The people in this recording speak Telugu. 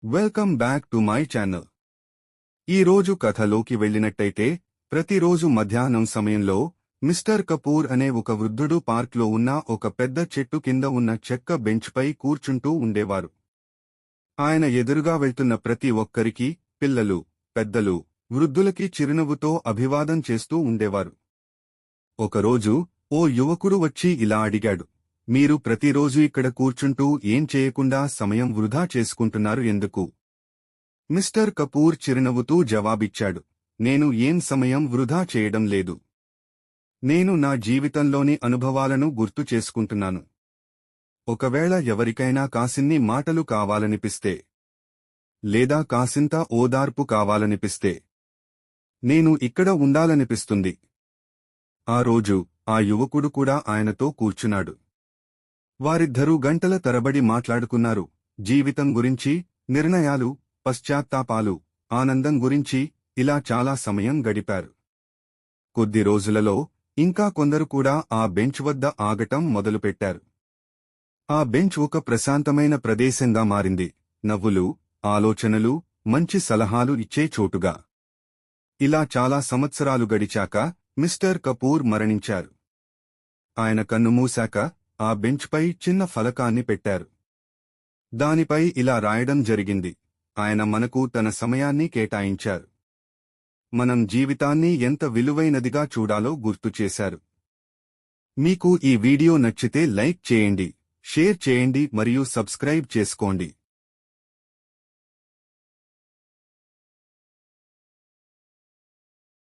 Welcome back to my channel. ఈ రోజు కథలోకి వెళ్ళినట్టయితే ప్రతిరోజు మధ్యాహ్నం సమయంలో మిస్టర్ కపూర్ అనే ఒక వృద్ధుడు పార్క్లో ఉన్న ఒక పెద్ద చెట్టు కింద ఉన్న చెక్క బెంచ్పై కూర్చుంటూ ఉండేవారు. ఆయన ఎదురుగా వెళ్తున్న ప్రతి ఒక్కరికి, పిల్లలు, పెద్దలు, వృద్ధులకి చిరునవ్వుతో అభివాదం చేస్తూ ఉండేవారు. ఒకరోజు ఓ యువకుడు వచ్చి ఇలా అడిగాడు, మీరు ప్రతిరోజు ఇక్కడ కూర్చుంటూ ఏం చేయకుండా సమయం వృధా చేసుకుంటున్నారు ఎందుకు? మిస్టర్ కపూర్ చిరునవ్వుతూ జవాబిచ్చాడు, నేను ఏం సమయం వృధా చేయడం లేదు. నేను నా జీవితంలోని అనుభవాలను గుర్తు చేసుకుంటున్నాను. ఒకవేళ ఎవరికైనా కాసిన్ని మాటలు కావాలనిపిస్తే, లేదా కాసింత ఓదార్పు కావాలనిపిస్తే, నేను ఇక్కడ ఉండాలనిపిస్తుంది. ఆ రోజు ఆ యువకుడు కూడా ఆయనతో కూర్చున్నాడు. వారిద్దరూ గంటల తరబడి మాట్లాడుకున్నారు. జీవితం గురించి, నిర్ణయాలు, పశ్చాత్తాపాలు, ఆనందం గురించి ఇలా చాలా సమయం గడిపారు. కొద్ది రోజులలో ఇంకా కొందరు కూడా ఆ బెంచ్ వద్ద ఆగటం మొదలుపెట్టారు. ఆ బెంచ్ ఒక ప్రశాంతమైన ప్రదేశంగా మారింది. నవ్వులు, ఆలోచనలు, మంచి సలహాలు ఇచ్చే చోటుగా. ఇలా చాలా సంవత్సరాలు గడిచాక మిస్టర్ కపూర్ మరణించారు. ఆయన కన్నుమూశాక ఆ బెంచ్పై చిన్న ఫలకాన్ని పెట్టారు. దానిపై ఇలా రాయడం జరిగింది, ఆయన మనకు తన సమయాన్ని కేటాయించారు. మనం జీవితాన్ని ఎంత విలువైనదిగా చూడాలో గుర్తుచేశారు. మీకు ఈ వీడియో నచ్చితే లైక్ చేయండి, షేర్ చేయండి మరియు సబ్స్క్రైబ్ చేసుకోండి.